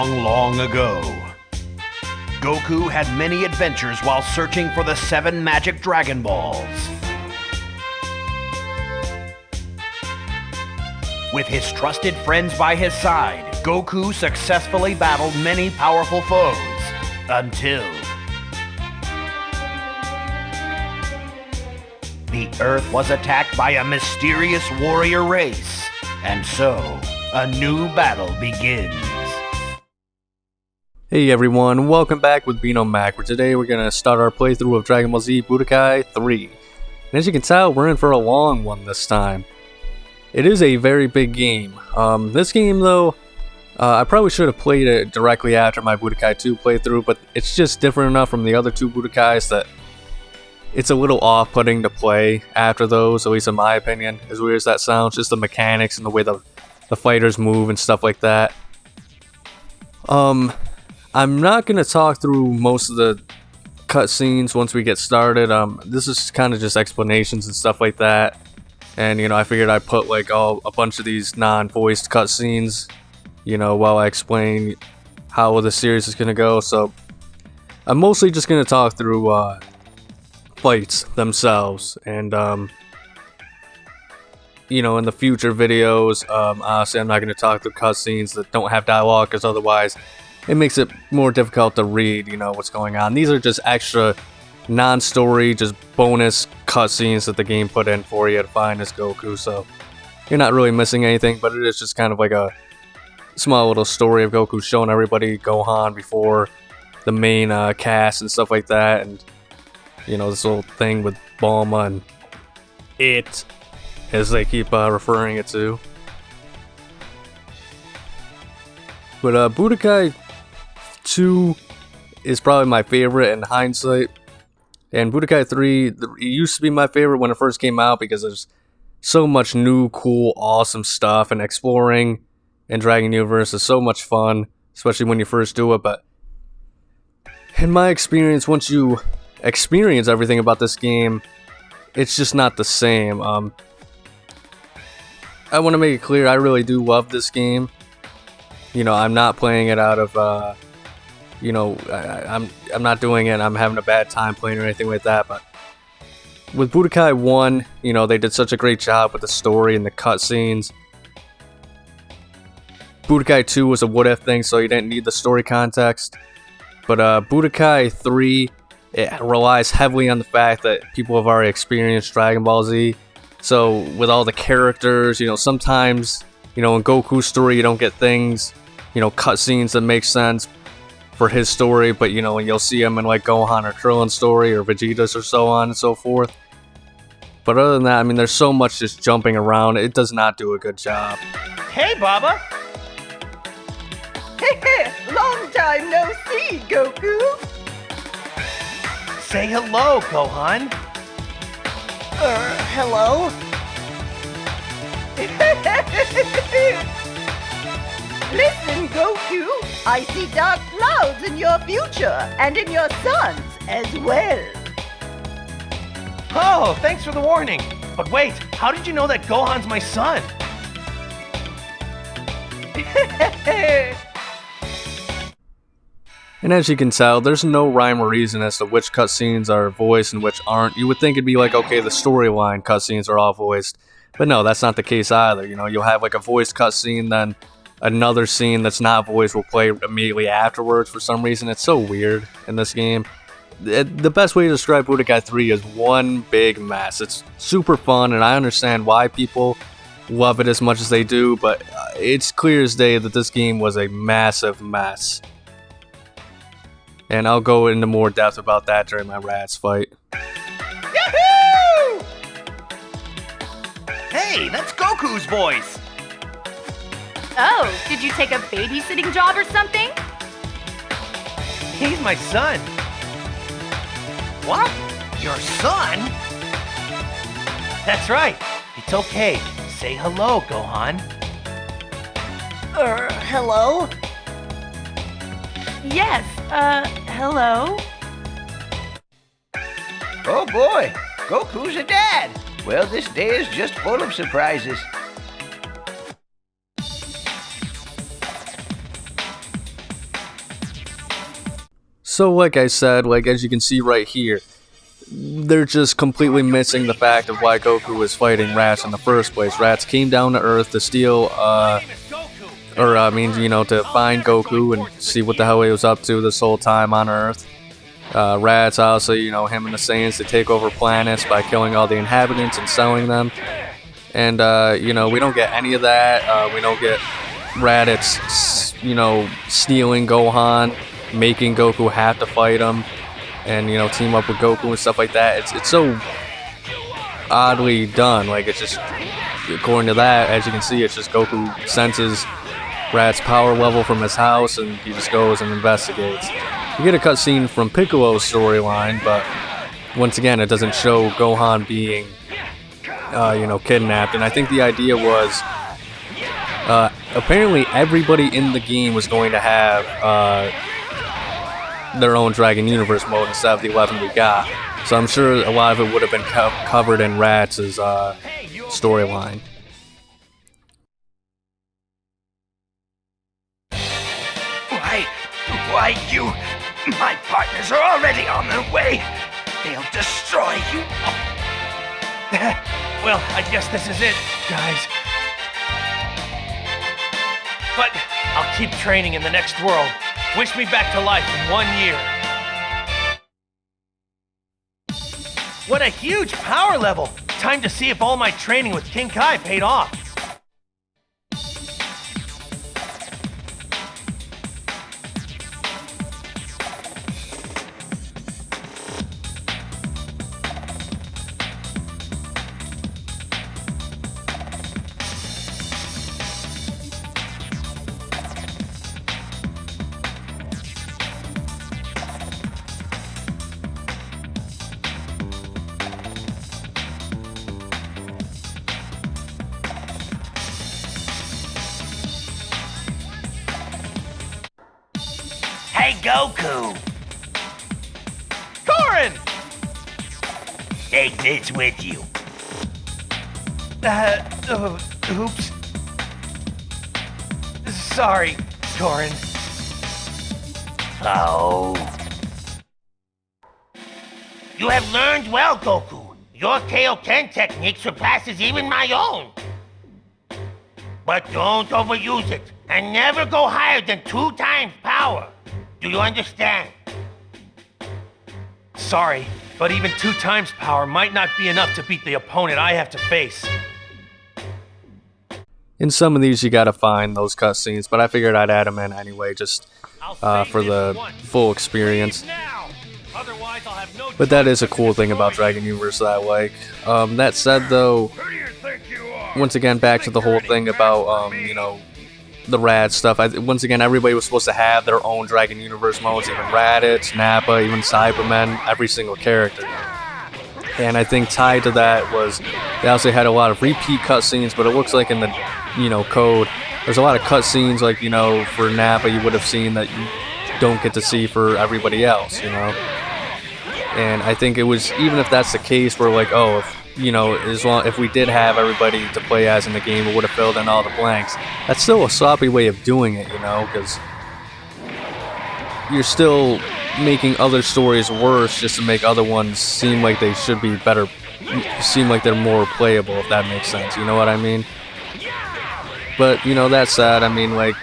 Long ago, Goku had many adventures while searching for the 7 magic Dragon Balls. With his trusted friends by his side, Goku successfully battled many powerful foes, until the Earth was attacked by a mysterious warrior race, and so a new battle begins. Hey everyone, welcome back with Bino Mac, where today we're going to start our playthrough of Dragon Ball Z Budokai 3. And as you can tell, we're in for a long one this time. It is a very big game. This game though, I probably should have played it directly after my Budokai 2 playthrough, but it's just different enough from the other 2 Budokais that it's a little off-putting to play after those, at least in my opinion, as weird as that sounds. Just the mechanics and the way the fighters move and stuff like that. I'm not going to talk through most of the cutscenes once we get started. This is kind of just explanations and stuff like that. And, you know, I figured I'd put like a bunch of these non-voiced cutscenes, you know, while I explain how the series is going to go. So I'm mostly just going to talk through fights themselves. And, you know, in the future videos, honestly, I'm not going to talk through cutscenes that don't have dialogue, because otherwise it makes it more difficult to read, you know, what's going on. These are just extra non-story, just bonus cutscenes that the game put in for you to find as Goku, so you're not really missing anything, but it is just kind of like a small little story of Goku showing everybody Gohan before the main cast and stuff like that, and, you know, this little thing with Bulma and it, as they keep referring it to. But Budokai 2 is probably my favorite in hindsight, and Budokai 3 it used to be my favorite when it first came out because there's so much new, cool, awesome stuff, and exploring in Dragon Universe is so much fun, especially when you first do it. But in my experience, once you experience everything about this game, it's just not the same. I want to make it clear, I really do love this game. You know, I'm not playing it out of, you know, I'm not doing it, I'm having a bad time playing or anything like that, but with Budokai 1, you know, they did such a great job with the story and the cutscenes. Budokai 2 was a what-if thing, so you didn't need the story context. But Budokai 3, it relies heavily on the fact that people have already experienced Dragon Ball Z. So with all the characters, you know, sometimes, you know, in Goku's story you don't get things, you know, cutscenes that make sense for his story, but, you know, when you'll see him in like Gohan or Krillin's story or Vegeta's or so on and so forth. But other than that, I mean, there's so much just jumping around. It does not do a good job. Hey, Baba! Long time no see, Goku. Say hello, Gohan. Hello? Listen, Goku, I see dark clouds in your future and in your sons as well. Oh, thanks for the warning. But wait, how did you know that Gohan's my son? And as you can tell, there's no rhyme or reason as to which cutscenes are voiced and which aren't. You would think it'd be like, okay, the storyline cutscenes are all voiced. But no, that's not the case either. You know, you'll have like a voiced cutscene, then another scene that's not voiced will play immediately afterwards for some reason. It's so weird in this game. The best way to describe Budokai 3 is one big mess. It's super fun, and I understand why people love it as much as they do, but it's clear as day that this game was a massive mess. And I'll go into more depth about that during my Raditz fight. Yahoo! Hey, that's Goku's voice! Oh, did you take a babysitting job or something? He's my son. What? Your son? That's right. It's okay. Say hello, Gohan. Hello? Yes, hello? Oh boy, Goku's a dad. Well, this day is just full of surprises. So like I said, like as you can see right here, they're just completely missing the fact of why Goku was fighting Raditz in the first place. Raditz came down to Earth to steal, to find Goku and see what the hell he was up to this whole time on Earth. Raditz also, him and the Saiyans to take over planets by killing all the inhabitants and selling them. And, we don't get any of that. We don't get Raditz, stealing Gohan, making Goku have to fight him, and, team up with Goku and stuff like that. It's so oddly done. Like, it's just, according to that, as you can see, it's just Goku senses Rad's power level from his house, and he just goes and investigates. You get a cutscene from Piccolo's storyline, but once again, it doesn't show Gohan being, kidnapped. And I think the idea was, apparently everybody in the game was going to have their own Dragon Universe mode instead of the 11 we got. So I'm sure a lot of it would have been covered in Raditz's storyline. Why, my partners are already on their way. They'll destroy you. Well, I guess this is it, guys. But I'll keep training in the next world. Wish me back to life in 1 year. What a huge power level! Time to see if all my training with King Kai paid off. Hey, Goku! Korin! Take this with you. Oops. Sorry, Korin. Oh. You have learned well, Goku. Your Kaioken technique surpasses even my own. But don't overuse it, and never go higher than 2 times power. Do you understand? Sorry, but even 2 times power might not be enough to beat the opponent I have to face. In some of these, you gotta find those cutscenes, but I figured I'd add them in anyway, just for the full experience. Now. Otherwise, But that is a cool thing about Dragon Universe that I like. That said, though, once again, back to the whole thing about, you know, the rad stuff. Once again, everybody was supposed to have their own Dragon Universe modes, even Raditz, Nappa, even Cybermen, every single character. And I think tied to that was they also had a lot of repeat cutscenes, but it looks like in the, you know, code, there's a lot of cutscenes, like, you know, for Nappa you would have seen that you don't get to see for everybody else, you know. And I think it was, even if that's the case, we're like, oh, if, you know, if we did have everybody to play as in the game, it would have filled in all the blanks. That's still a sloppy way of doing it, you know, because you're still making other stories worse just to make other ones seem like they should be better, seem like they're more playable, if that makes sense, you know what I mean? But, you know, that said, I mean, like,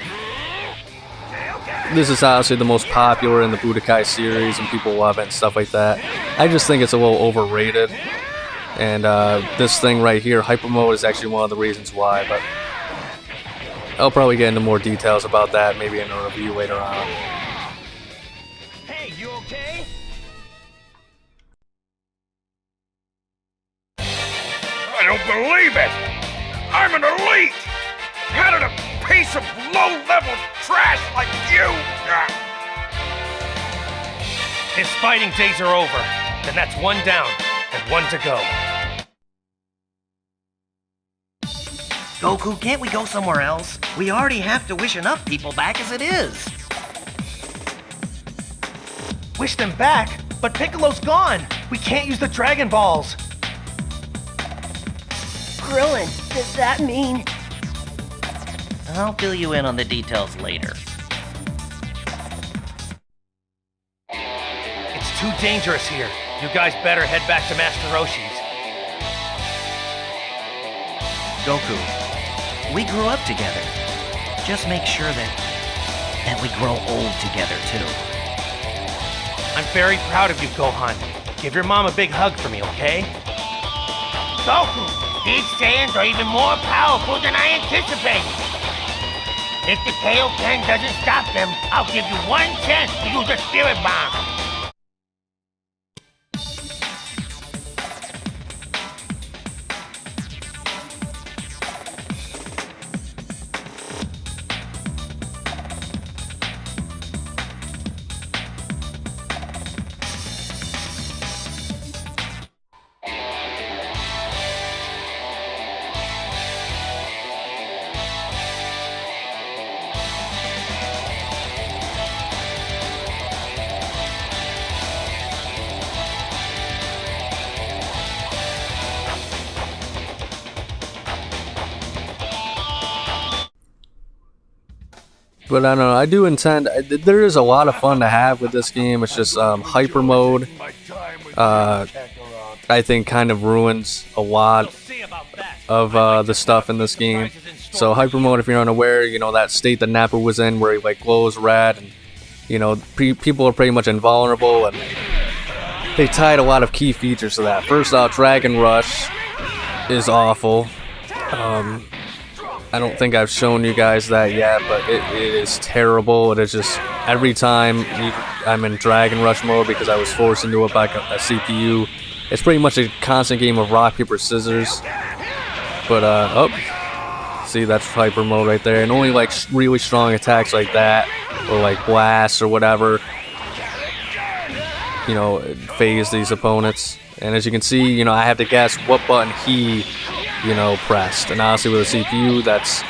this is obviously the most popular in the Budokai series and people love it and stuff like that. I just think it's a little overrated. And this thing right here, Hyper Mode, is actually one of the reasons why, but I'll probably get into more details about that maybe in a review later on. Hey, you okay? I don't believe it! I'm an elite! How did a piece of low-level trash like you... His fighting days are over. Then that's one down and one to go. Goku, can't we go somewhere else? We already have to wish enough people back as it is. Wish them back? But Piccolo's gone. We can't use the Dragon Balls. Krillin, does that mean... I'll fill you in on the details later. It's too dangerous here. You guys better head back to Master Roshi's. Goku, we grew up together. Just make sure that we grow old together, too. I'm very proud of you, Gohan. Give your mom a big hug for me, okay? Goku, these Saiyans are even more powerful than I anticipated. If the Kaioken doesn't stop them, I'll give you one chance to use a Spirit Bomb. But I don't know, I do intend, there is a lot of fun to have with this game. It's just Hyper Mode, I think kind of ruins a lot of the stuff in this game. So Hyper Mode, if you're unaware, you know, that state that Nappa was in where he like glows red and, you know, people are pretty much invulnerable, and they tied a lot of key features to that. First off, Dragon Rush is awful. I don't think I've shown you guys that yet, but it is terrible. It is just, every time I'm in Dragon Rush mode because I was forced into it by a CPU, it's pretty much a constant game of rock, paper, scissors. But, oh, see, that's Hyper Mode right there. And only, like, really strong attacks like that, or, like, blasts or whatever, you know, phase these opponents. And as you can see, you know, I have to guess what button he, you know, pressed. And honestly, with a CPU, that's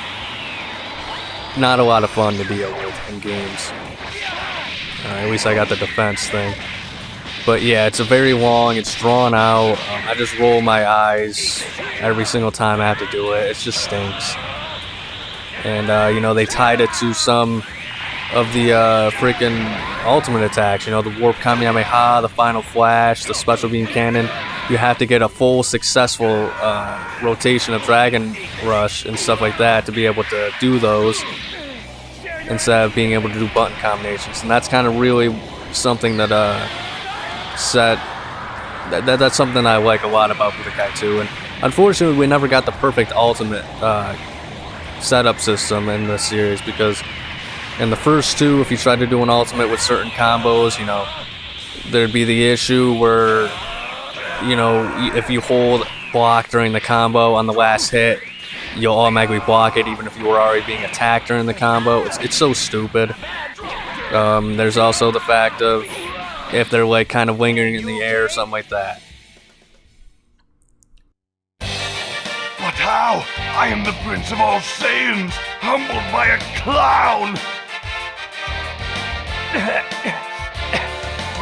not a lot of fun to deal with in games. At least I got the defense thing. But yeah, it's a very long, it's drawn out. I just roll my eyes every single time I have to do it. It just stinks. And, you know, they tied it to some of the freaking ultimate attacks. You know, the Warp Kamehameha, the Final Flash, the Special Beam Cannon. You have to get a full successful rotation of Dragon Rush and stuff like that to be able to do those, instead of being able to do button combinations. And that's kind of really something that that's something I like a lot about Budokai 2. And unfortunately, we never got the perfect ultimate setup system in this series, because in the first two, if you tried to do an ultimate with certain combos, you know, there'd be the issue where, you know, if you hold block during the combo on the last hit, you'll automatically block it even if you were already being attacked during the combo. It's so stupid. There's also the fact of if they're like kind of lingering in the air or something like that. But how? I am the Prince of all Saiyans, humbled by a clown!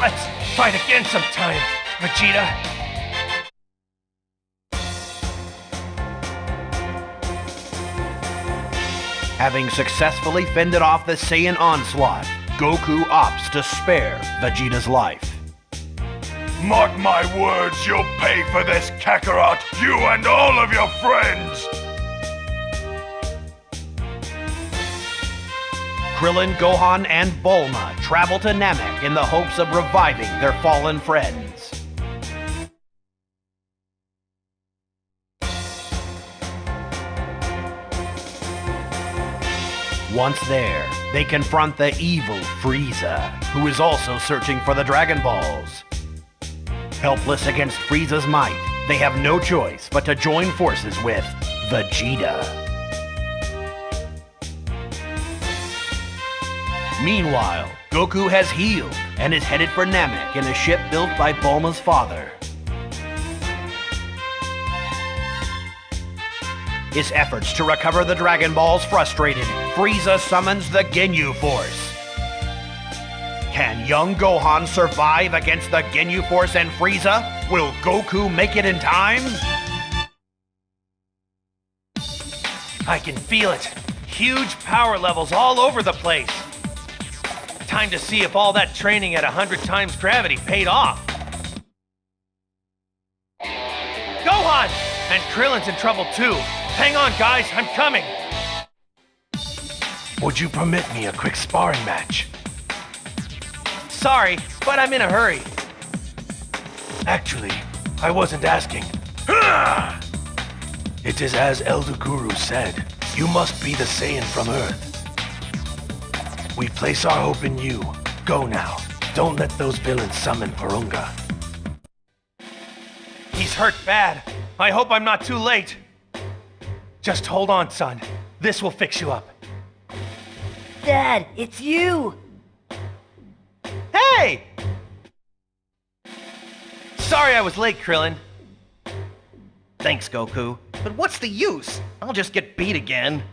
Let's fight again sometime, Vegeta. Having successfully fended off the Saiyan onslaught, Goku opts to spare Vegeta's life. Mark my words, you'll pay for this, Kakarot, you and all of your friends! Krillin, Gohan, and Bulma travel to Namek in the hopes of reviving their fallen friends. Once there, they confront the evil Frieza, who is also searching for the Dragon Balls. Helpless against Frieza's might, they have no choice but to join forces with Vegeta. Meanwhile, Goku has healed and is headed for Namek in a ship built by Bulma's father. His efforts to recover the Dragon Balls frustrated, Frieza summons the Ginyu Force. Can young Gohan survive against the Ginyu Force and Frieza? Will Goku make it in time? I can feel it. Huge power levels all over the place. Time to see if all that training at 100 times gravity paid off. Gohan! And Krillin's in trouble too. Hang on, guys, I'm coming. Would you permit me a quick sparring match? Sorry, but I'm in a hurry. Actually, I wasn't asking. It is as Elder Guru said, you must be the Saiyan from Earth. We place our hope in you. Go now. Don't let those villains summon Porunga. He's hurt bad. I hope I'm not too late. Just hold on, son. This will fix you up. Dad, it's you! Hey! Sorry I was late, Krillin. Thanks, Goku. But what's the use? I'll just get beat again.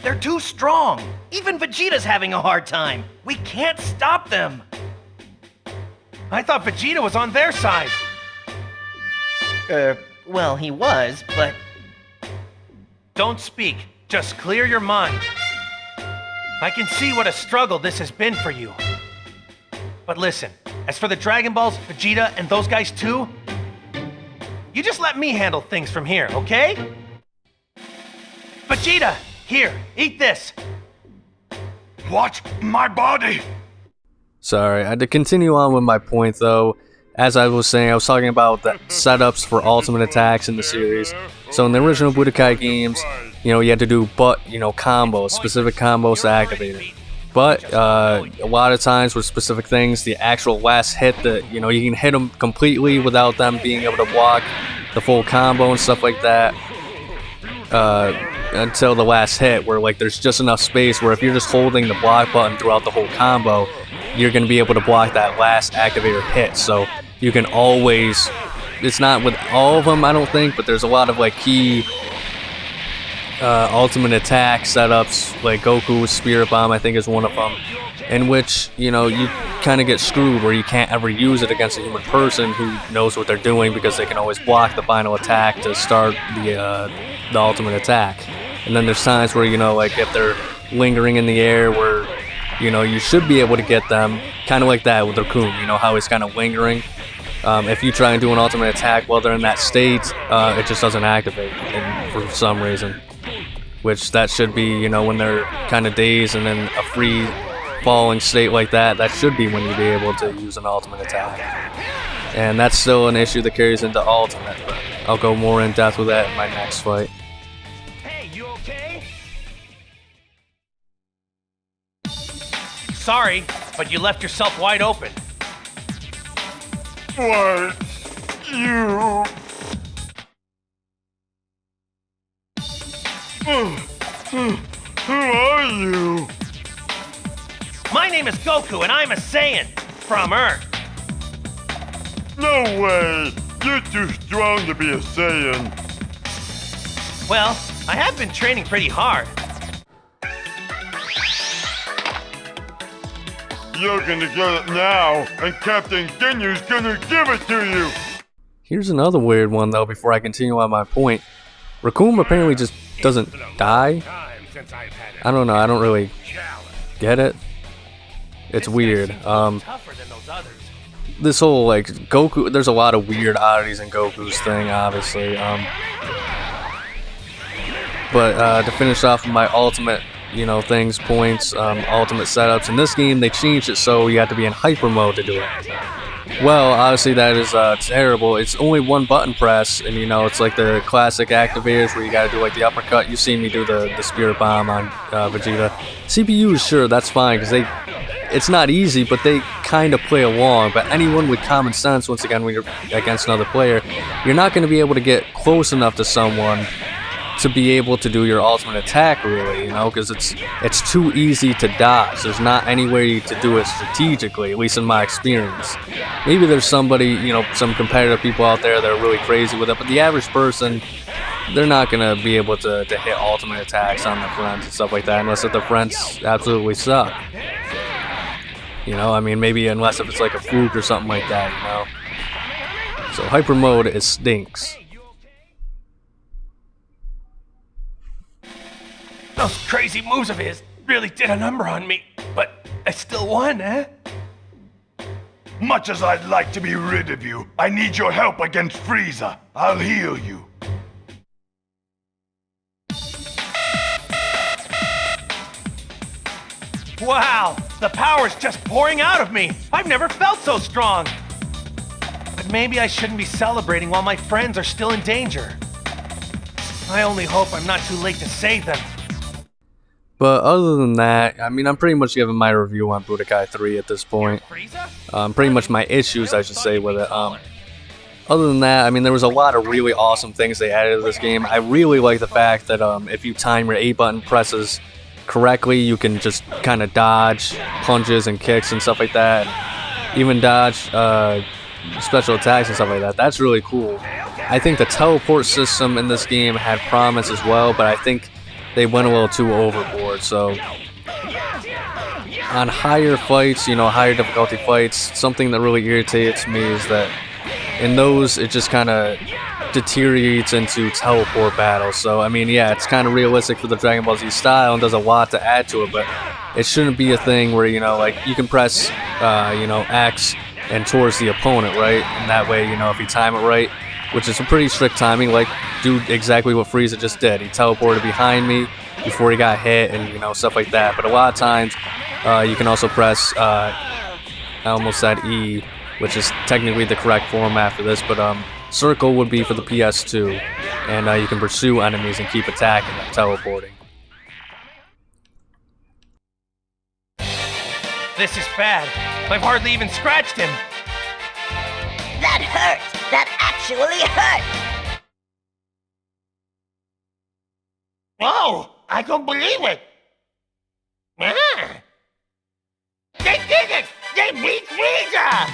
They're too strong. Even Vegeta's having a hard time. We can't stop them. I thought Vegeta was on their side. Well, he was, but... Don't speak. Just clear your mind. I can see what a struggle this has been for you. But listen, as for the Dragon Balls, Vegeta, and those guys too, you just let me handle things from here, okay? Vegeta, here, eat this. What? My body? Sorry, I had to continue on with my point though. As I was saying, I was talking about the setups for ultimate attacks in the series. So in the original Budokai games, you know, you had to do combos, specific combos to activate it. But a lot of times with specific things, the actual last hit that, you can hit them completely without them being able to block the full combo and stuff like that. Until the last hit, where like there's just enough space where if you're just holding the block button throughout the whole combo, you're going to be able to block that last activator hit. So you can always, it's not with all of them I don't think, but there's a lot of like key ultimate attack setups, like Goku's Spirit Bomb I think is one of them, in which you kind of get screwed where you can't ever use it against a human person who knows what they're doing, because they can always block the final attack to start the ultimate attack. And then there's times where like if they're lingering in the air where you should be able to get them, kind of like that with Recoome, how he's kind of lingering. If you try and do an ultimate attack while they're in that state, it just doesn't activate for some reason. Which that should be, when they're kind of dazed and in a free falling state like that, that should be when you'd be able to use an ultimate attack. And that's still an issue that carries into ultimate, but I'll go more in depth with that in my next fight. Hey, you okay? Sorry, but you left yourself wide open. Why, you... Who are you? My name is Goku, and I'm a Saiyan from Earth. No way! You're too strong to be a Saiyan. Well, I have been training pretty hard. You're gonna get it now, and Captain Ginyu's gonna give it to you! Here's another weird one though before I continue on my point. Recoome apparently just doesn't die. I don't know, I don't really get it. It's weird. Tougher than those others. This whole like Goku, there's a lot of weird oddities in Goku's thing, obviously. But to finish off with my ultimate, things, points, ultimate setups, in this game they changed it so you have to be in hyper mode to do it. Well, obviously that is terrible. It's only one button press, and it's like the classic activators where you gotta do like the uppercut. You see me do the spirit bomb on Vegeta. CPUs, sure, that's fine, because it's not easy, but they kind of play along. But anyone with common sense, once again, when you're against another player, you're not going to be able to get close enough to someone to be able to do your ultimate attack, really, because it's too easy to dodge. There's not any way to do it strategically, at least in my experience. Maybe there's somebody, some competitive people out there that are really crazy with it, but the average person, they're not going to be able to hit ultimate attacks on their friends and stuff like that, unless if their friends absolutely suck. Maybe unless if it's like a fluke or something like that, So hyper mode, it stinks. Those crazy moves of his really did a number on me, but I still won, eh? Much as I'd like to be rid of you, I need your help against Frieza. I'll heal you. Wow, the power's just pouring out of me. I've never felt so strong. But maybe I shouldn't be celebrating while my friends are still in danger. I only hope I'm not too late to save them. But other than that, I'm pretty much giving my review on Budokai 3 at this point. Pretty much my issues, I should say, with it. Other than that, there was a lot of really awesome things they added to this game. I really like the fact that if you time your A button presses correctly, you can just kind of dodge punches and kicks and stuff like that. Even dodge special attacks and stuff like that. That's really cool. I think the teleport system in this game had promise as well, but I think they went a little too overboard. So on higher fights, higher difficulty fights, something that really irritates me is that in those it just kind of deteriorates into teleport battles. So yeah, it's kind of realistic for the Dragon Ball Z style and does a lot to add to it, but it shouldn't be a thing where like you can press X and towards the opponent, right? And that way, if you time it right, which is a pretty strict timing, like do exactly what Frieza just did. He teleported behind me before he got hit and stuff like that. But a lot of times you can also press I almost said E, which is technically the correct format for this, but circle would be for the PS2, and you can pursue enemies and keep attacking and teleporting. This is bad. I've hardly even scratched him. That hurt! That actually hurt! Oh, I don't believe it. Ah. They did it! They beat Frieza!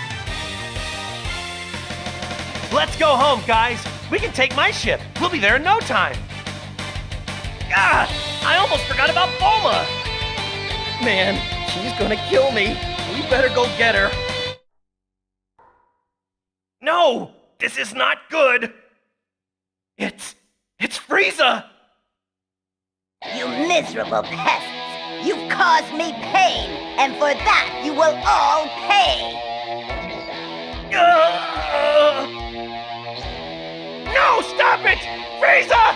Let's go home, guys. We can take my ship. We'll be there in no time. Ah! I almost forgot about Bulma! Man, she's gonna kill me. We better go get her. No! This is not good! It's Frieza! You miserable pests! You've caused me pain, and for that you will all pay! No, stop it! Frieza!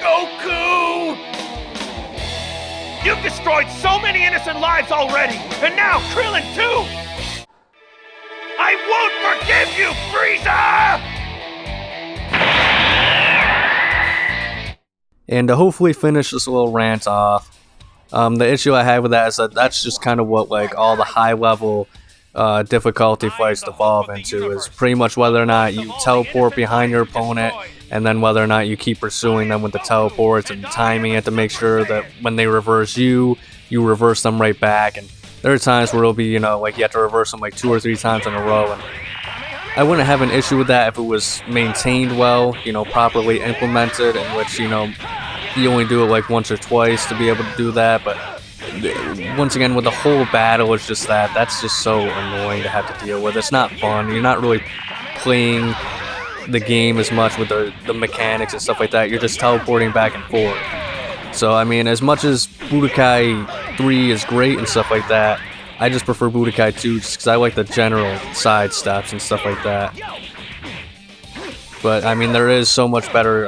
Goku! You've destroyed so many innocent lives already, and now Krillin too! I won't forgive you, Frieza! And to hopefully finish this little rant off, the issue I have with that is that that's just kind of what like all the high level difficulty fights devolve into is pretty much whether or not you teleport behind your opponent, and then whether or not you keep pursuing them with the teleports and timing it to make sure that when they reverse you, you reverse them right back. And there are times where it'll be, like you have to reverse them like 2 or 3 times in a row, and I wouldn't have an issue with that if it was maintained well, properly implemented, in which, you only do it like once or twice to be able to do that. But once again, with the whole battle, it's just that's just so annoying to have to deal with. It's not fun. You're not really playing the game as much with the mechanics and stuff like that. You're just teleporting back and forth. So, I mean, as much as Budokai 3 is great and stuff like that, I just prefer Budokai 2 just because I like the general side steps and stuff like that. But, I mean, there is so much better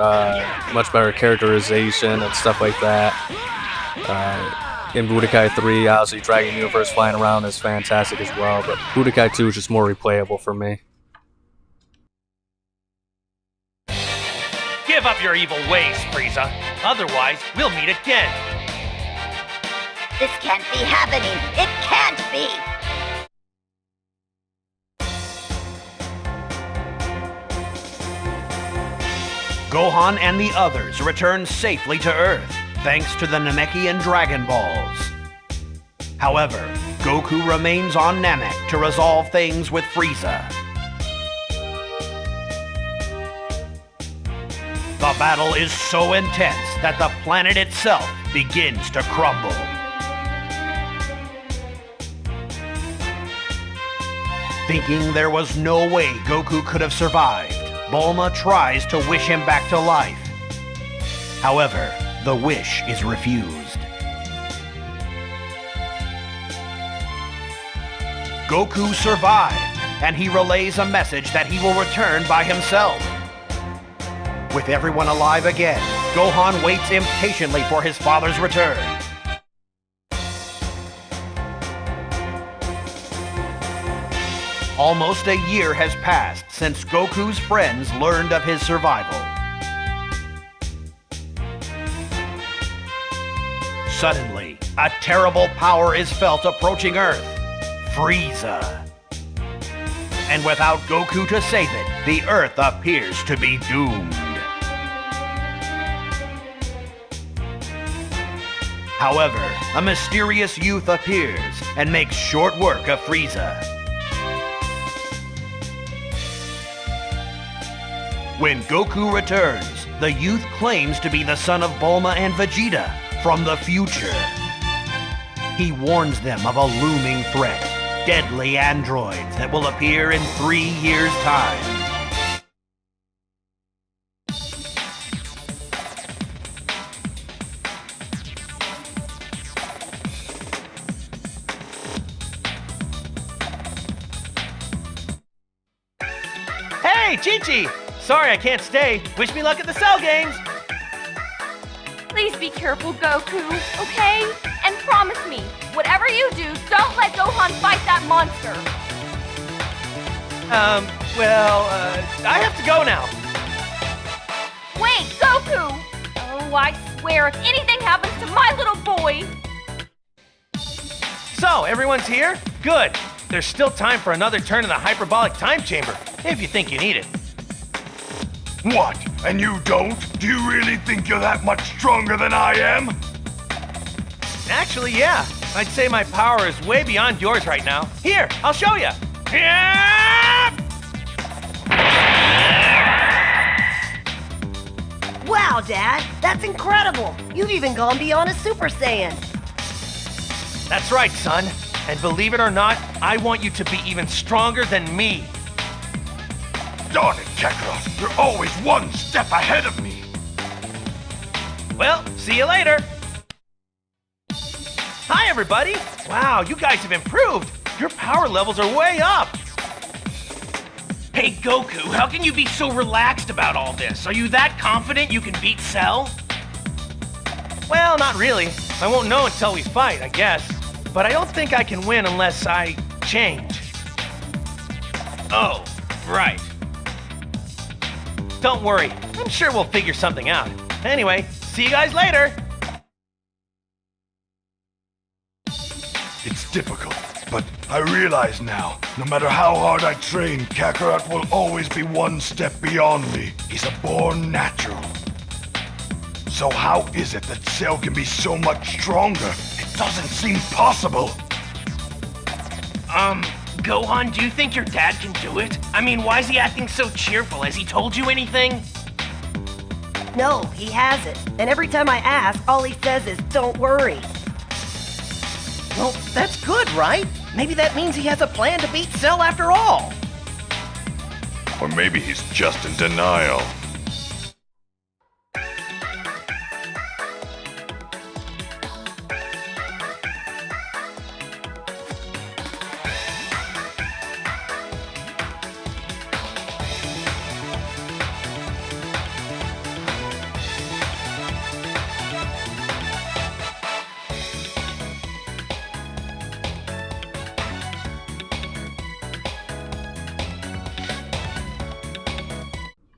characterization and stuff like that. In Budokai 3, obviously Dragon Universe flying around is fantastic as well, but Budokai 2 is just more replayable for me. Give up your evil ways, Frieza. Otherwise, we'll meet again. This can't be happening. It can't be. Gohan and the others return safely to Earth, thanks to the Namekian Dragon Balls. However, Goku remains on Namek to resolve things with Frieza. The battle is so intense that the planet itself begins to crumble. Thinking there was no way Goku could have survived, Bulma tries to wish him back to life. However, the wish is refused. Goku survived, and he relays a message that he will return by himself. With everyone alive again, Gohan waits impatiently for his father's return. Almost a year has passed since Goku's friends learned of his survival. Suddenly, a terrible power is felt approaching Earth, Frieza. And without Goku to save it, the Earth appears to be doomed. However, a mysterious youth appears and makes short work of Frieza. When Goku returns, the youth claims to be the son of Bulma and Vegeta from the future. He warns them of a looming threat, deadly androids that will appear in 3 years' time. Hey, Chi-Chi! Sorry I can't stay. Wish me luck at the Cell Games! Please be careful, Goku, okay? And promise me, whatever you do, don't let Gohan fight that monster. I have to go now. Wait, Goku! Oh, I swear, if anything happens to my little boy... So, everyone's here? Good. There's still time for another turn in the hyperbolic time chamber, if you think you need it. What? And you don't? Do you really think you're that much stronger than I am? Actually, yeah. I'd say my power is way beyond yours right now. Here, I'll show you. Yeah! Wow, Dad, that's incredible. You've even gone beyond a Super Saiyan. That's right, son. And believe it or not, I want you to be even stronger than me. Darn it, Kakarot. You're always one step ahead of me. Well, see you later. Hi, everybody. Wow, you guys have improved. Your power levels are way up. Hey, Goku, how can you be so relaxed about all this? Are you that confident you can beat Cell? Well, not really. I won't know until we fight, I guess. But I don't think I can win unless I change. Oh, right. Don't worry. I'm sure we'll figure something out. Anyway, see you guys later. It's difficult, But I realize now, no matter how hard I train, Kakarot will always be one step beyond me. He's a born natural. So how is it that Cell can be so much stronger? It doesn't seem possible. Gohan, do you think your dad can do it? I mean, why is he acting so cheerful? Has he told you anything? No, he hasn't. And every time I ask, all he says is, don't worry. Well, that's good, right? Maybe that means he has a plan to beat Cell after all. Or maybe he's just in denial.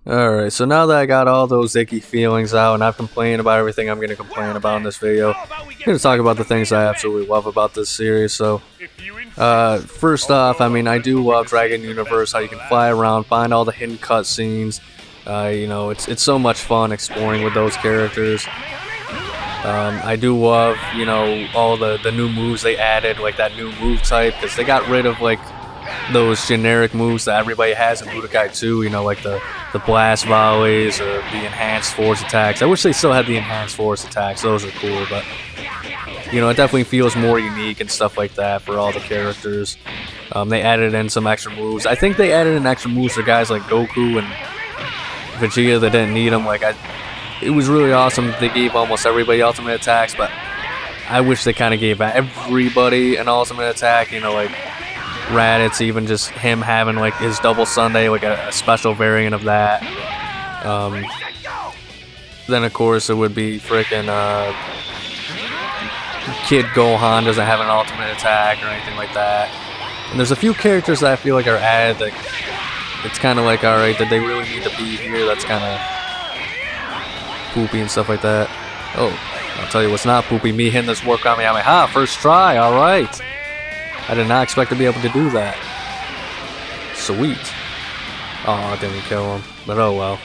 Alright, so now that I got all those icky feelings out and I've complained about everything I'm going to complain about in this video, I'm going to talk about the things I absolutely love about this series. So, first off, I mean, I do love Dragon Universe, how you can fly around, find all the hidden cutscenes. You know, it's so much fun exploring with those characters. I do love, you know, all the new moves they added, like that new move type, because they got rid of, like, those generic moves that everybody has in Budokai 2, you know, like the blast volleys or the enhanced force attacks. I wish they still had the enhanced force attacks, those are cool, but, you know, it definitely feels more unique and stuff like that for all the characters. They added in some extra moves. I think they added in extra moves for guys like Goku and Vegeta that didn't need them. Like, it was really awesome that they gave almost everybody ultimate attacks, but I wish they kind of gave everybody an ultimate attack, you know, like Raditz, even just him having like his double Sunday, like a special variant of that. Then of course it would be freaking Kid Gohan doesn't have an ultimate attack or anything like that. And there's a few characters that I feel like are added that it's kind of like, alright, did they really need to be here? That's kind of poopy and stuff like that. Oh, I'll tell you what's not poopy, me hitting this War Kamehameha, first try, alright. I did not expect to be able to do that. Sweet. Oh, I didn't kill him, but oh well.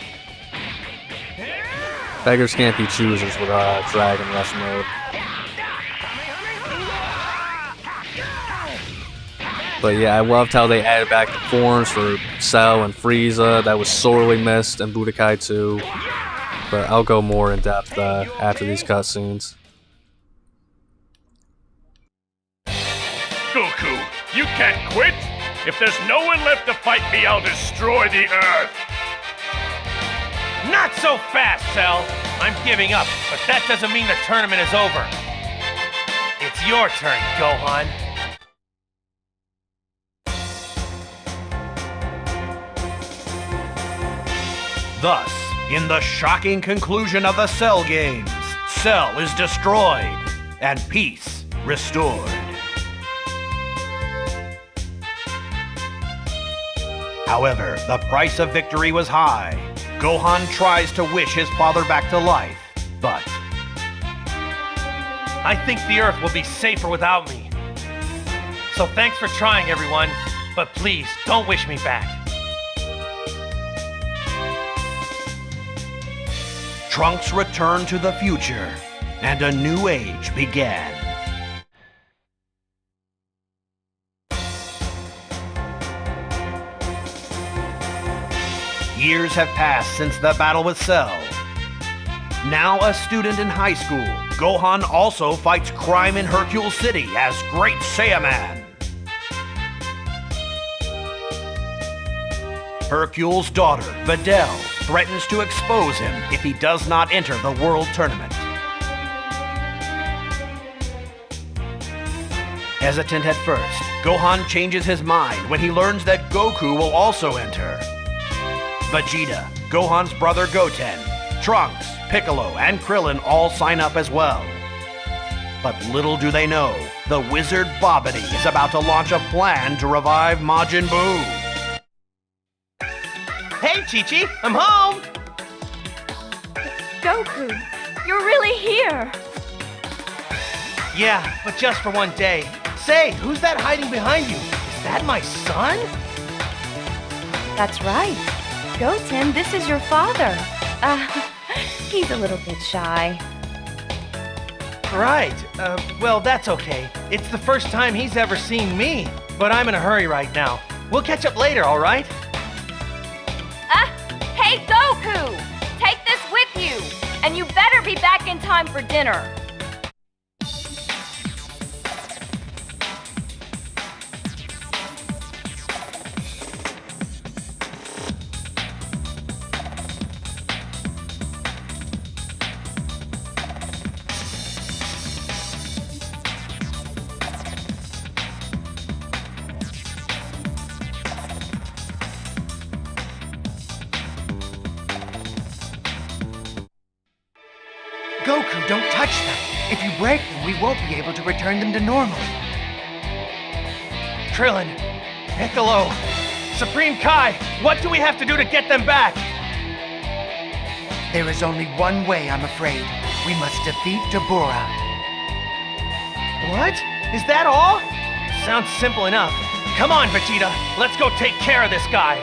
Beggars can't be choosers with Dragon Rush mode. But yeah, I loved how they added back the forms for Cell and Frieza. That was sorely missed in Budokai 2. But I'll go more in depth after these cutscenes. Goku, you can't quit! If there's no one left to fight me, I'll destroy the Earth! Not so fast, Cell! I'm giving up, but that doesn't mean the tournament is over. It's your turn, Gohan. Thus, in the shocking conclusion of the Cell games, Cell is destroyed and peace restored. However, the price of victory was high. Gohan tries to wish his father back to life, but I think the Earth will be safer without me. So thanks for trying, everyone, but please don't wish me back. Trunks returned to the future, and a new age began. Years have passed since the battle with Cell. Now a student in high school, Gohan also fights crime in Hercule City as Great Saiyaman. Hercule's daughter, Videl, threatens to expose him if he does not enter the World Tournament. Hesitant at first, Gohan changes his mind when he learns that Goku will also enter. Vegeta, Gohan's brother Goten, Trunks, Piccolo, and Krillin all sign up as well. But little do they know, the wizard Bobbity is about to launch a plan to revive Majin Buu. Hey, Chi-Chi, I'm home! Goku, you're really here. Yeah, but just for one day. Say, who's that hiding behind you? Is that my son? That's right. Goten, this is your father. He's a little bit shy. Right. Well, that's okay. It's the first time he's ever seen me. But I'm in a hurry right now. We'll catch up later, all right? Hey, Goku! Take this with you! And you better be back in time for dinner. Goku, don't touch them. If you break them, we won't be able to return them to normal. Krillin, Piccolo, Supreme Kai, what do we have to do to get them back? There is only one way, I'm afraid. We must defeat Dabura. What? Is that all? Sounds simple enough. Come on, Vegeta, let's go take care of this guy.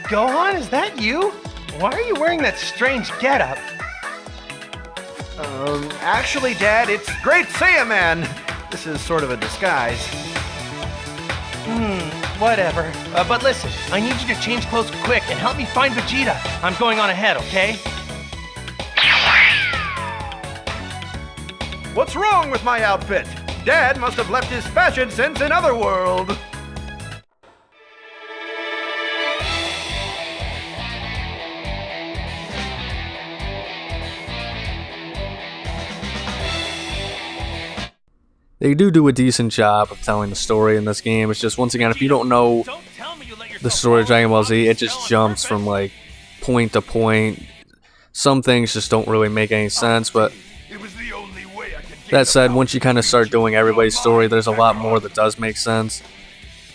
Gohan, is that you? Why are you wearing that strange getup? Actually, Dad, it's Great Saiyan Man. This is sort of a disguise. Whatever. But listen, I need you to change clothes quick and help me find Vegeta. I'm going on ahead, okay? What's wrong with my outfit? Dad must have left his fashion sense in other world. They do a decent job of telling the story in this game. It's just, once again, if you don't know the story of Dragon Ball Z, it just jumps from like point to point. Some things just don't really make any sense, but that said, once you kind of start doing everybody's story, there's a lot more that does make sense.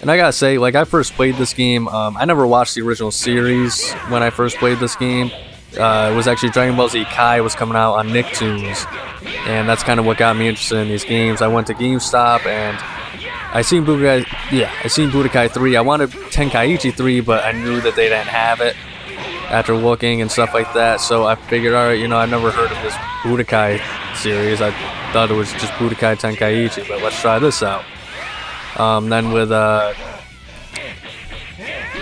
And I gotta say, like, I first played this game, I never watched the original series when I first played this game. It was actually Dragon Ball Z Kai was coming out on Nicktoons, and that's kind of what got me interested in these games. I went to GameStop and I seen Budokai 3. I wanted Tenkaichi 3, but I knew that they didn't have it after looking and stuff like that. So I figured, alright, you know, I've never heard of this Budokai series. I thought it was just Budokai Tenkaichi, but let's try this out. Then with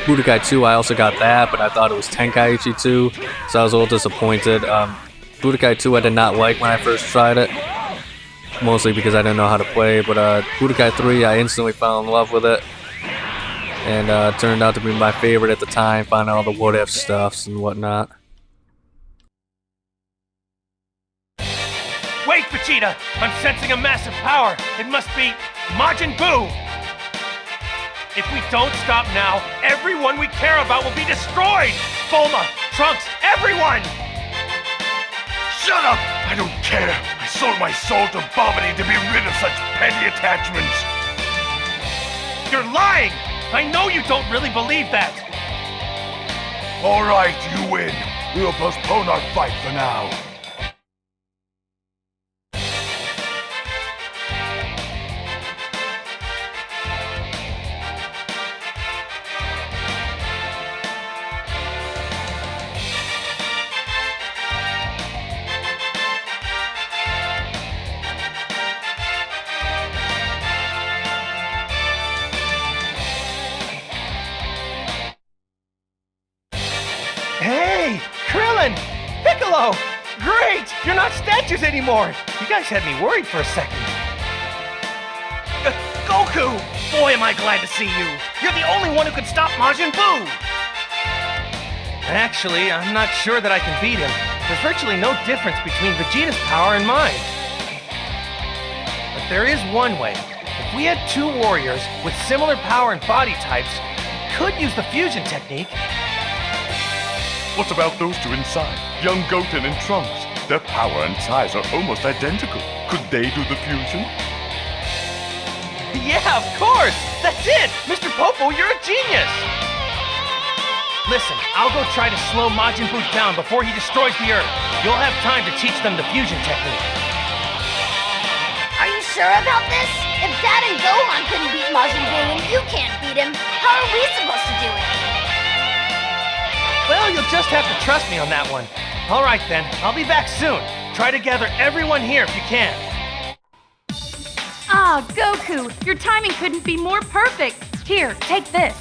Budokai 2, I also got that, but I thought it was Tenkaichi 2, so I was a little disappointed. Budokai 2 I did not like when I first tried it, mostly because I didn't know how to play, but Budokai 3, I instantly fell in love with it, and it turned out to be my favorite at the time, finding all the what-if stuffs and whatnot. Wait, Vegeta! I'm sensing a massive power! It must be Majin Buu! If we don't stop now, everyone we care about will be destroyed! Bulma, Trunks, everyone! Shut up! I don't care. I sold my soul to Bobbity to be rid of such petty attachments. You're lying! I know you don't really believe that! All right, you win. We'll postpone our fight for now. Hey, Krillin! Piccolo! Great! You're not statues anymore! You guys had me worried for a second. Goku! Boy, am I glad to see you. You're the only one who can stop Majin Buu. Actually, I'm not sure that I can beat him. There's virtually no difference between Vegeta's power and mine. But there is one way. If we had two warriors with similar power and body types, we could use the fusion technique. What about those two inside? Young Goten and Trunks. Their power and size are almost identical. Could they do the fusion? Yeah, of course! That's it! Mr. Popo, you're a genius! Listen, I'll go try to slow Majin Buu down before he destroys the Earth. You'll have time to teach them the fusion technique. Are you sure about this? If Dad and Gohan couldn't beat Majin Buu and you can't beat him, how are we supposed to do it? Well, you'll just have to trust me on that one. All right then, I'll be back soon. Try to gather everyone here if you can. Ah, Goku, your timing couldn't be more perfect. Here, take this.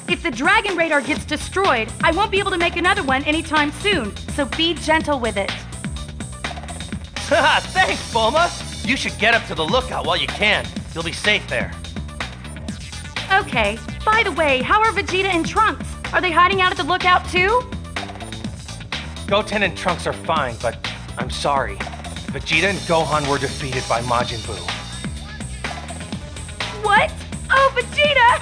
If the Dragon Radar gets destroyed, I won't be able to make another one anytime soon, so be gentle with it. Haha, thanks, Bulma! You should get up to the lookout while you can. You'll be safe there. Okay, by the way, how are Vegeta and Trunks? Are they hiding out at the lookout too? Goten and Trunks are fine, but I'm sorry. Vegeta and Gohan were defeated by Majin Buu. What? Oh, Vegeta!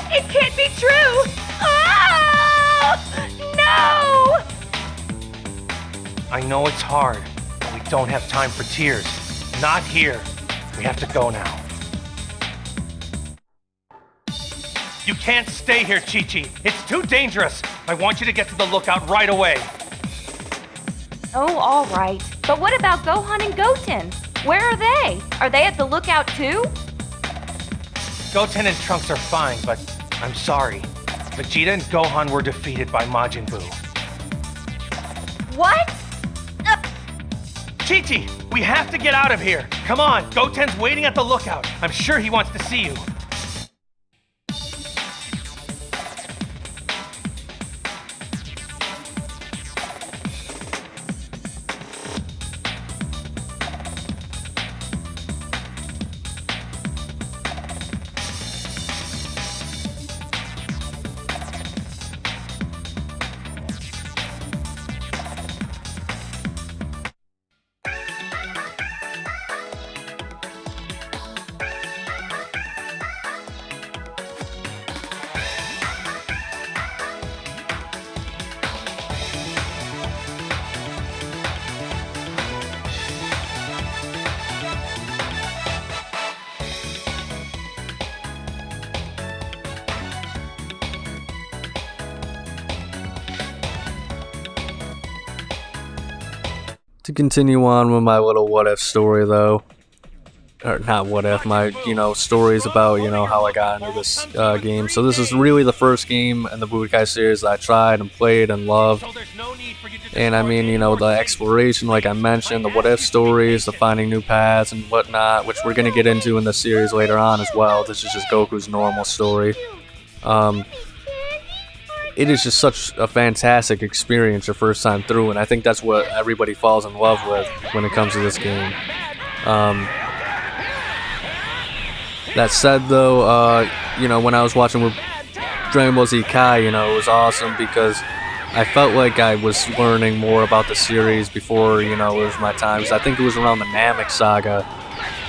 It can't be true! Oh! No! I know it's hard, but we don't have time for tears. Not here. We have to go now. You can't stay here, Chi-Chi. It's too dangerous. I want you to get to the lookout right away. Oh, all right. But what about Gohan and Goten? Where are they? Are they at the lookout too? Goten and Trunks are fine, but I'm sorry. Vegeta and Gohan were defeated by Majin Buu. What? Chi-Chi, we have to get out of here. Come on, Goten's waiting at the lookout. I'm sure he wants to see you. To continue on with my little what if story though, or not what if, my, stories about, how I got into this game. So this is really the first game in the Budokai series that I tried and played and loved. And I mean, the exploration, like I mentioned, the what if stories, the finding new paths and whatnot, which we're going to get into in the series later on as well. This is just Goku's normal story. It is just such a fantastic experience your first time through, and I think that's what everybody falls in love with when it comes to this game. That said, though, when I was watching with Dragon Ball Z Kai, it was awesome because I felt like I was learning more about the series before, it was my time. I think it was around the Namek saga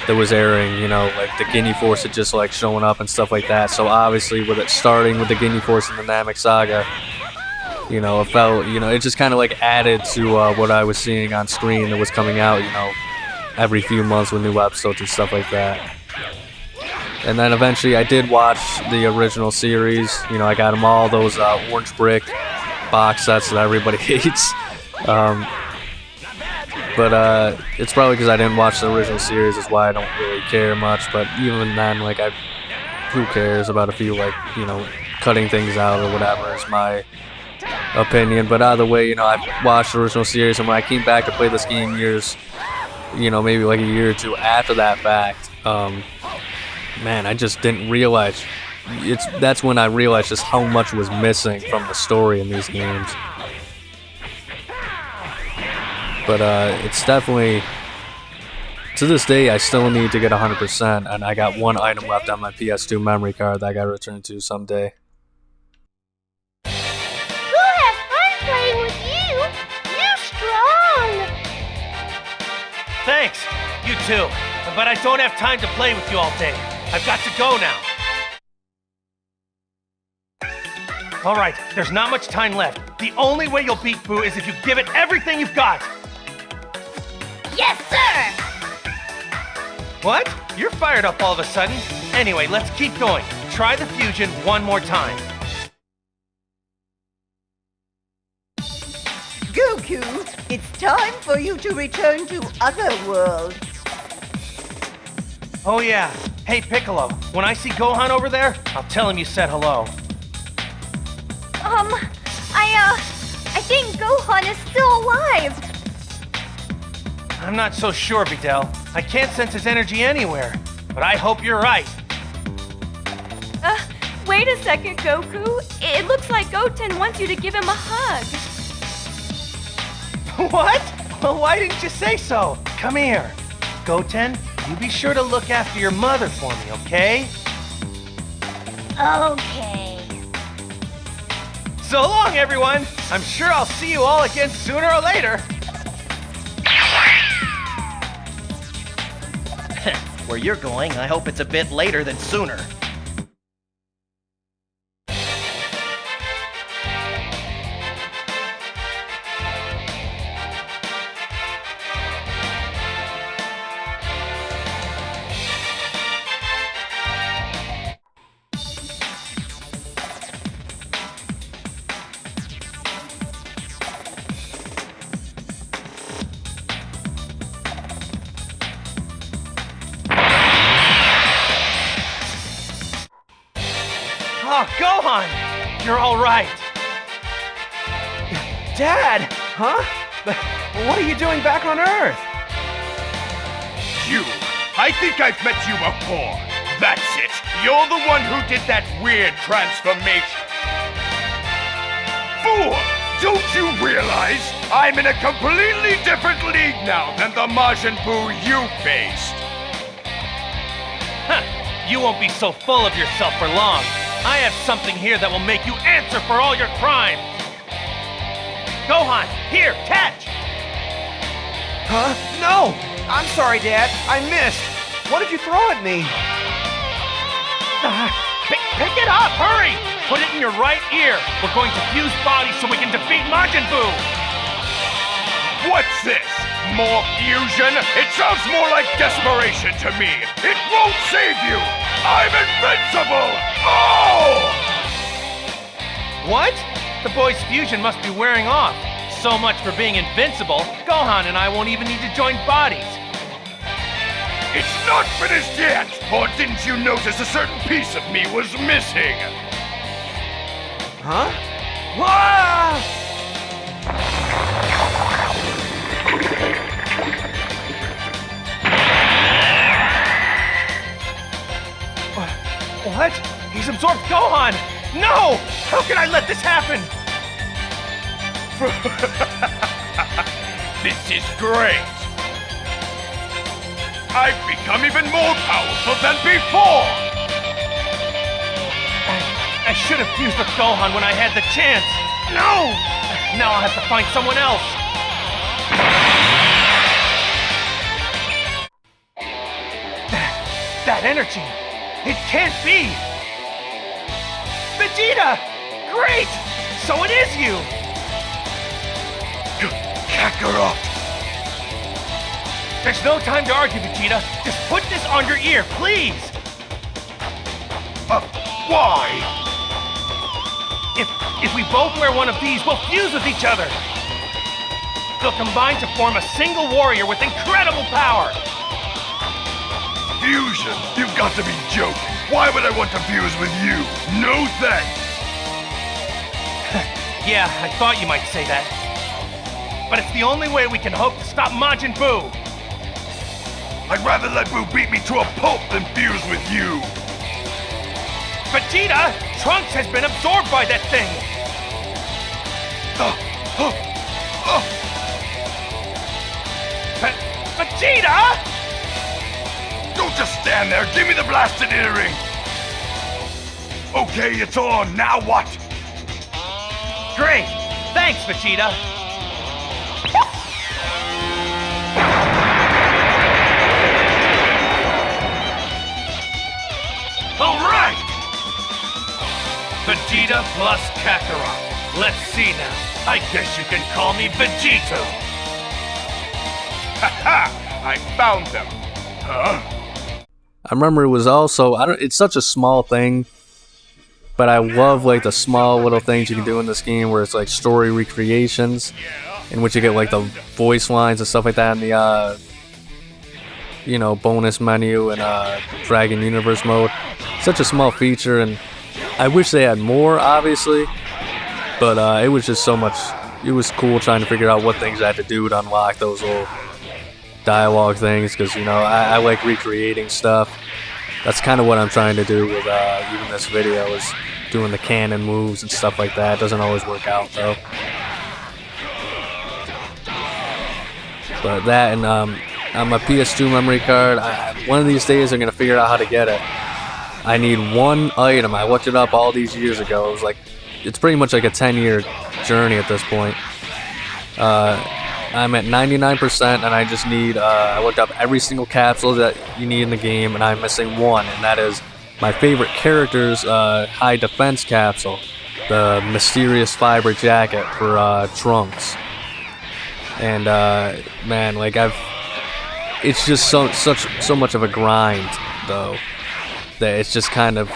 that was airing, like the Ginyu Force had just like showing up and stuff like that. So obviously with it starting with the Ginyu Force and the Namek saga, it felt, it just kind of like added to what I was seeing on screen that was coming out, every few months with new episodes and stuff like that. And then eventually I did watch the original series. I got them all, those orange brick box sets that everybody hates. But it's probably because I didn't watch the original series is why I don't really care much. But even then, like, who cares about a few, like, cutting things out or whatever is my opinion. But either way, I watched the original series, and when I came back to play this game years, maybe like a year or two after that fact, man, I just didn't realize that's when I realized just how much was missing from the story in these games. But it's definitely, to this day, I still need to get 100%, and I got one item left on my PS2 memory card that I gotta return to someday. We'll have fun playing with you. You're strong. Thanks. You too. But I don't have time to play with you all day. I've got to go now. All right, there's not much time left. The only way you'll beat Buu is if you give it everything you've got. Yes, sir. What? You're fired up all of a sudden. Anyway, let's keep going. Try the fusion one more time. Goku, it's time for you to return to Otherworld. Oh yeah. Hey Piccolo, when I see Gohan over there, I'll tell him you said hello. I think Gohan is still alive. I'm not so sure, Videl. I can't sense his energy anywhere, but I hope you're right. Wait a second, Goku. It looks like Goten wants you to give him a hug. What? Well, why didn't you say so? Come here. Goten, you be sure to look after your mother for me, okay? Okay. So long, everyone. I'm sure I'll see you all again sooner or later. Where you're going, I hope it's a bit later than sooner. Oh, Gohan! You're all right. Dad! Huh? What are you doing back on Earth? You! I think I've met you before. That's it. You're the one who did that weird transformation. Fool! Don't you realize I'm in a completely different league now than the Majin Buu you faced? Huh. You won't be so full of yourself for long. I have something here that will make you answer for all your crimes. Gohan, here, catch! Huh? No! I'm sorry, Dad. I missed. What did you throw at me? Pick it up, hurry! Put it in your right ear. We're going to fuse bodies so we can defeat Majin Buu. What's this? More fusion? It sounds more like desperation to me. It won't save you! I'm invincible! Oh! What? The boy's fusion must be wearing off. So much for being invincible. Gohan and I won't even need to join bodies. It's not finished yet! Or didn't you notice a certain piece of me was missing? Huh? Wah! What? He's absorbed Gohan! No! How can I let this happen? This is great! I've become even more powerful than before! I should have fused with Gohan when I had the chance. No! Now I'll have to find someone else. That energy! It can't be! Vegeta! Great! So it is you! Kakarot! There's no time to argue, Vegeta. Just put this on your ear, please! Why? If we both wear one of these, we'll fuse with each other! They'll combine to form a single warrior with incredible power! Fusion? You've got to be joking. Why would I want to fuse with you? No thanks! Yeah, I thought you might say that. But it's the only way we can hope to stop Majin Buu! I'd rather let Buu beat me to a pulp than fuse with you! Vegeta! Trunks has been absorbed by that thing! Vegeta! Don't just stand there. Give me the blasted earring. Okay, it's on. Now what? Great! Thanks, Vegeta! All right! Vegeta plus Kakarot. Let's see now. I guess you can call me Vegito. Ha! I found them. Huh? I remember it was also, it's such a small thing, but I love like the small little things you can do in this game where it's like story recreations, in which you get like the voice lines and stuff like that in the, you know, bonus menu and Dragon Universe mode. Such a small feature, and I wish they had more, obviously, but it was just so much, it was cool trying to figure out what things I had to do to unlock those little dialogue things, because, you know, I like recreating stuff. That's kind of what I'm trying to do with even this video, is doing the cannon moves and stuff like that. It doesn't always work out, though. But that and on my PS2 memory card, one of these days I'm going to figure out how to get it. I need one item. I looked it up all these years ago. It was like, it's pretty much like a 10-year journey at this point. I'm at 99%, and I just need, I looked up every single capsule that you need in the game, and I'm missing one, and that is my favorite character's high defense capsule, the mysterious fiber jacket for Trunks. And man, like it's just so much of a grind, though, that it's just kind of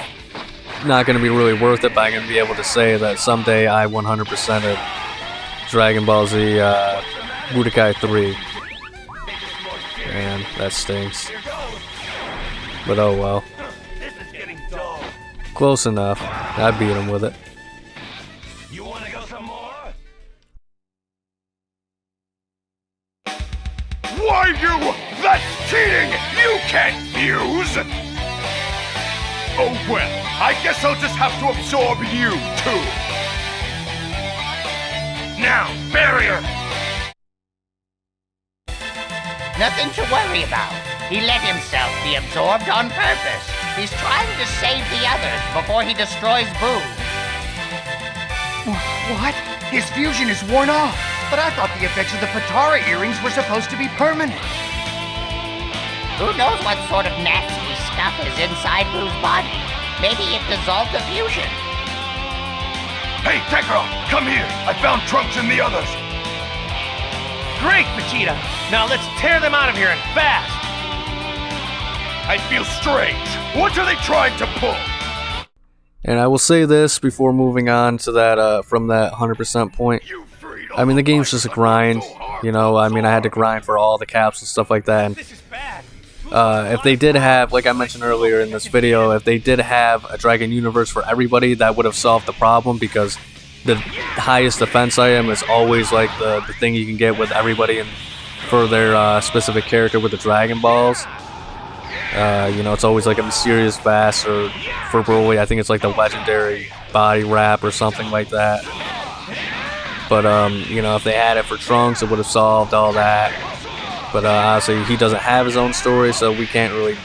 not going to be really worth it, but I'm going to be able to say that someday I 100%ed Dragon Ball Z Budokai 3. Man, that stinks. But oh well. Close enough. I beat him with it. You want to go some more? Why you? That's cheating! You can't fuse! Oh well, I guess I'll just have to absorb you too. Now, barrier! Nothing to worry about. He let himself be absorbed on purpose. He's trying to save the others before he destroys Buu. What? His fusion is worn off. But I thought the effects of the Patara earrings were supposed to be permanent. Who knows what sort of nasty stuff is inside Buu's body? Maybe it dissolved the fusion. Hey, Kakarot, come here! I found Trunks and the others! Great, Vegeta! Now let's tear them out of here and fast! I feel strange. What are they trying to pull? And I will say this before moving on to that, from that 100% point. I mean, the game's just a grind, you know, I mean, I had to grind for all the caps and stuff like that, and if they did have, like I mentioned earlier in this video, if they did have a Dragon Universe for everybody, that would have solved the problem, because the highest defense item is always like the thing you can get with everybody and for their specific character with the Dragon Balls. You know, it's always like a mysterious vest, or for Broly, I think it's like the legendary body wrap or something like that. But, you know, if they had it for Trunks, it would have solved all that. But obviously, he doesn't have his own story, so you can't really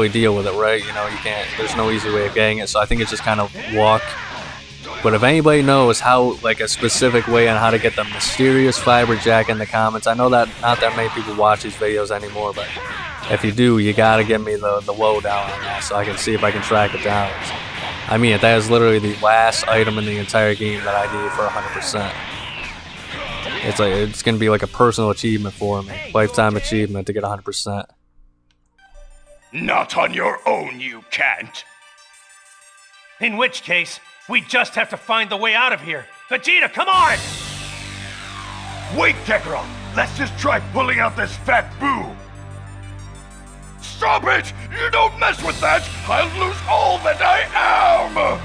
deal with it, right? You know, there's no easy way of getting it, so I think it's just kind of luck. But if anybody knows how, like, a specific way on how to get the mysterious fiber jack in the comments, I know that not that many people watch these videos anymore, but if you do, you gotta give me the lowdown on that, so I can see if I can track it down. I mean, that is literally the last item in the entire game that I need for 100%. It's gonna be like a personal achievement for me, lifetime achievement to get 100%. Not on your own, you can't. In which case, we just have to find the way out of here. Vegeta, come on! Wait, Kakarot! Let's just try pulling out this fat Buu! Stop it! You don't mess with that! I'll lose all that I am!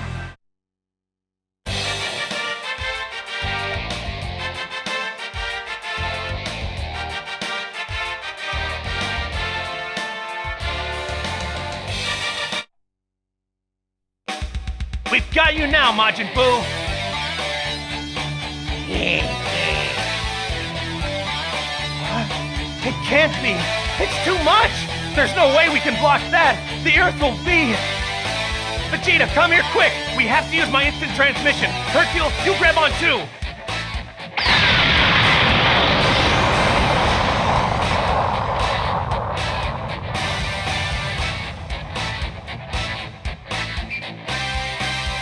Got you now, Majin Buu! It can't be! It's too much! There's no way we can block that! The Earth will be... Vegeta, come here quick! We have to use my instant transmission! Hercule, you grab on too!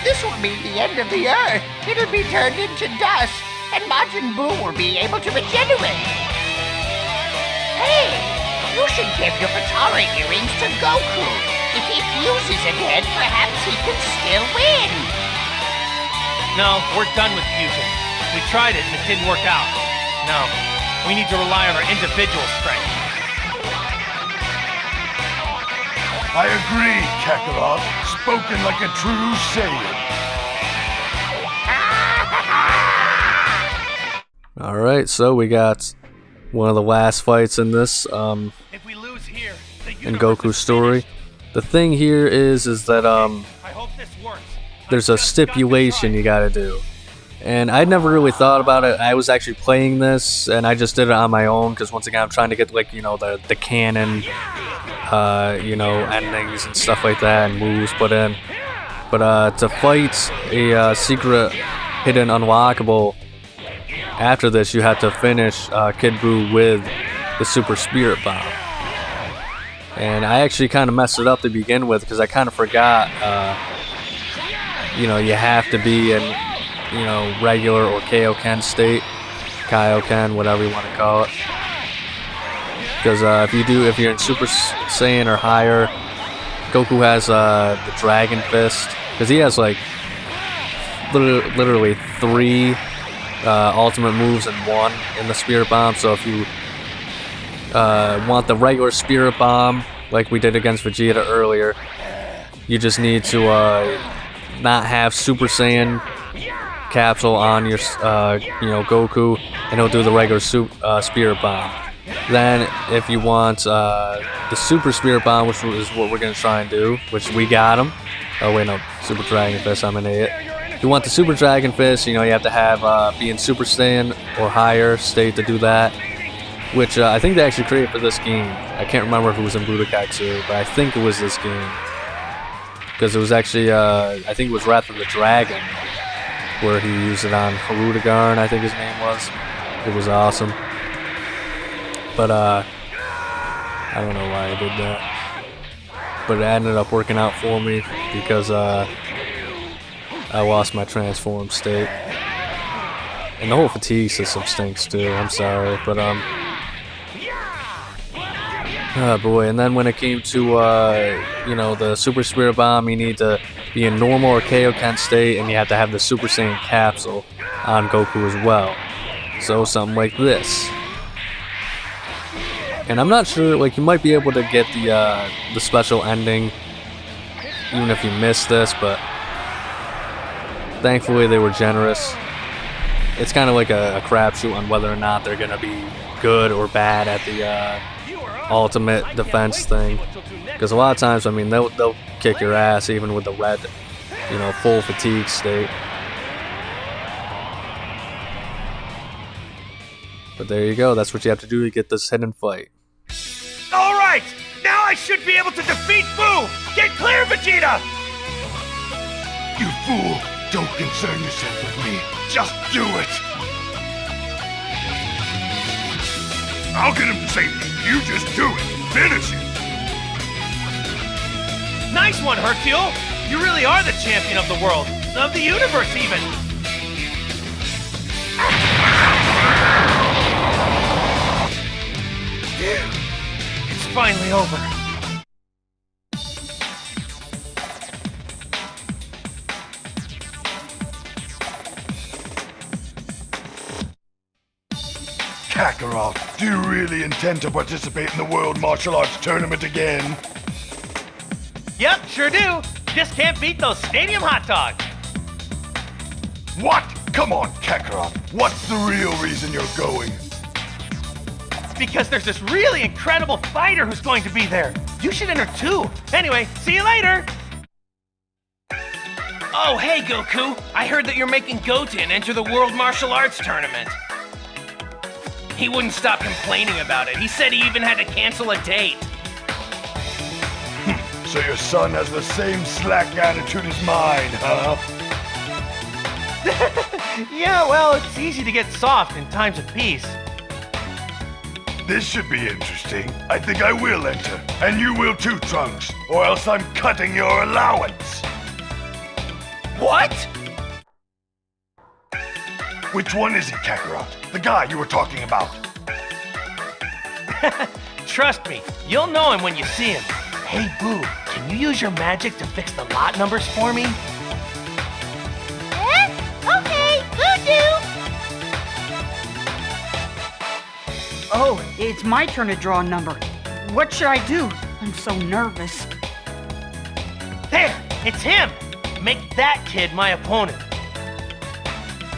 This will be the end of the Earth. It'll be turned into dust, and Majin Buu will be able to regenerate. Hey, you should give your Katara earrings to Goku. If he fuses again, perhaps he can still win. No, we're done with fusion. We tried it and it didn't work out. No, we need to rely on our individual strength. I agree, Kakarot. Spoken like a true Saiyan. Alright, so we got one of the last fights in this, If we lose here, the in universe Goku's is story. finished. The thing here is that, I hope this works. there's a stipulation you gotta do. And I never really thought about it. I was actually playing this, and I just did it on my own, because once again, I'm trying to get, like, you know, the canon, you know, endings and stuff like that, and moves put in. But to fight a secret hidden unlockable, after this, you have to finish Kid Buu with the Super Spirit Bomb. And I actually kind of messed it up to begin with, because I kind of forgot, you know, you have to be in, you know, regular or Kaioken state, Kaioken, whatever you want to call it. Because if you're in Super Saiyan or higher, Goku has the Dragon Fist, because he has like literally 3 ultimate moves in one in the Spirit Bomb. So if you want the regular Spirit Bomb, like we did against Vegeta earlier, you just need to not have Super Saiyan capsule on your, you know, Goku, and he'll do the regular Spirit Bomb. Then, if you want the Super Spirit Bomb, which is what we're gonna try and do, which we got him. Oh wait, no, Super Dragon Fist. I'm an idiot. If you want the Super Dragon Fist, you know, you have to have be in Super Saiyan or higher state to do that. Which I think they actually created for this game. I can't remember if it was in Budokai 2, but I think it was this game. Because it was actually, I think it was Wrath of the Dragon, where he used it on Harudagarn, I think his name was. It was awesome. But, I don't know why I did that. But it ended up working out for me, because, I lost my transform state. And the whole fatigue system stinks too, I'm sorry, but, oh boy, and then when it came to, you know, the Super Spirit Bomb, you need to be in normal or Kaioken state, and you have to have the Super Saiyan capsule on Goku as well. So, something like this. And I'm not sure, like, you might be able to get the special ending, even if you miss this, but thankfully they were generous. It's kind of like a crapshoot on whether or not they're going to be good or bad at the ultimate defense thing, because a lot of times, I mean, they'll kick your ass even with the red, you know, full fatigue state. But there you go, that's what you have to do to get this hidden fight. Alright! Now I should be able to defeat Buu! Get clear, Vegeta! You fool! Don't concern yourself with me. Just do it! I'll get him to safety. You just do it. Finish it. Nice one, Hercule! You really are the champion of the world, of the universe even! It's finally over. Kakarot, do you really intend to participate in the World Martial Arts Tournament again? Yep, sure do. Just can't beat those stadium hot dogs. What? Come on, Kakarot. What's the real reason you're going? Because there's this really incredible fighter who's going to be there. You should enter too. Anyway, see you later. Oh, hey, Goku! I heard that you're making Goten enter the World Martial Arts Tournament. He wouldn't stop complaining about it. He said he even had to cancel a date. So your son has the same slack attitude as mine, huh? Yeah, well, it's easy to get soft in times of peace. This should be interesting. I think I will enter. And you will too, Trunks. Or else I'm cutting your allowance. What? Which one is he, Kakarot? The guy you were talking about. Trust me, you'll know him when you see him. Hey, Boo, can you use your magic to fix the lot numbers for me? Okay, will do. Oh, it's my turn to draw a number. What should I do? I'm so nervous. There, it's him. Make that kid my opponent.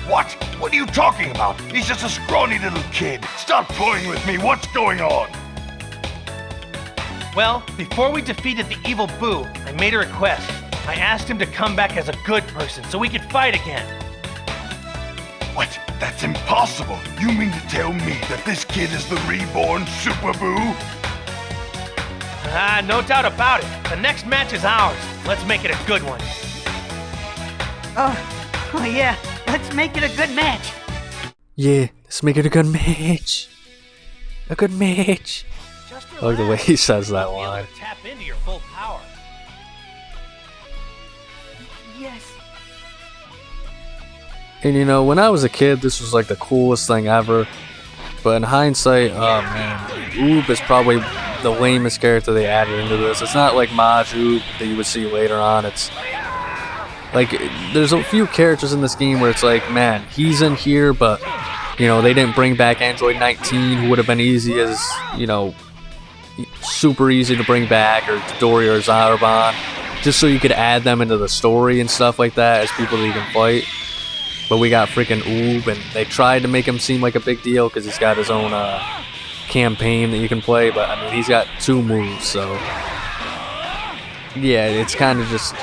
What? What are you talking about? He's just a scrawny little kid. Stop toying with me. What's going on? Well, before we defeated the evil Boo, I made a request. I asked him to come back as a good person so we could fight again. What? That's impossible. You mean to tell me that this kid is the reborn Super Boo? No doubt about it. The next match is ours. Let's make it a good one. Oh yeah, let's make it a good match. Yeah, let's make it a good match. A good match. I like the way he says that line. Tap into your full power. Yes. And you know, when I was a kid, this was like the coolest thing ever. But in hindsight, oh man, Oob is probably the lamest character they added into this. It's not like Maj Oob that you would see later on. It's like, there's a few characters in this game where it's like, man, he's in here, but, you know, they didn't bring back Android 19, who would have been easy as, you know, super easy to bring back, or Dory or Zarbon, just so you could add them into the story and stuff like that as people that you can fight. But we got freaking Oob, and they tried to make him seem like a big deal because he's got his own campaign that you can play, but I mean, he's got 2 moves, so yeah, it's kind of just,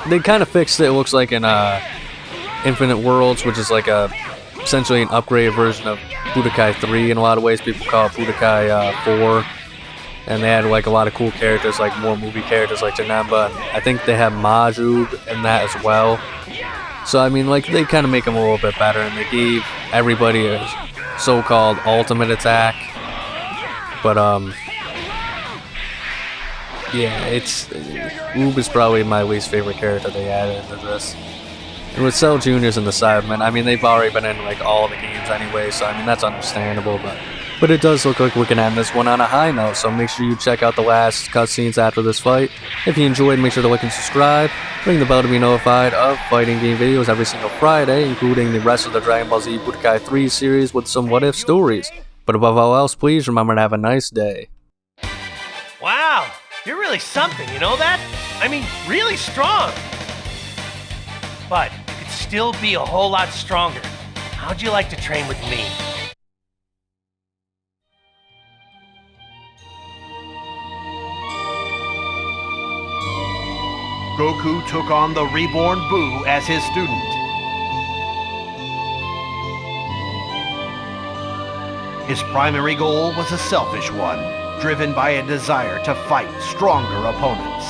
they kind of fixed it, it looks like, in Infinite Worlds, which is like essentially an upgraded version of Budokai 3 in a lot of ways. People call it Budokai 4, and they had like a lot of cool characters, like more movie characters like Janemba, and I think they have Maj Oob in that as well. So I mean, like, they kind of make them a little bit better, and they gave everybody a so-called ultimate attack. But yeah, Oob is probably my least favorite character they added into this. And with Cell Juniors and the Cybermen, I mean, they've already been in like all the games anyway, so I mean, that's understandable. But it does look like we can end this one on a high note, so make sure you check out the last cutscenes after this fight. If you enjoyed, make sure to like and subscribe. Ring the bell to be notified of fighting game videos every single Friday, including the rest of the Dragon Ball Z Budokai 3 series with some what-if stories. But above all else, please remember to have a nice day. Wow, you're really something, you know that? I mean, really strong. But you could still be a whole lot stronger. How'd you like to train with me? Goku took on the reborn Buu as his student. His primary goal was a selfish one, driven by a desire to fight stronger opponents.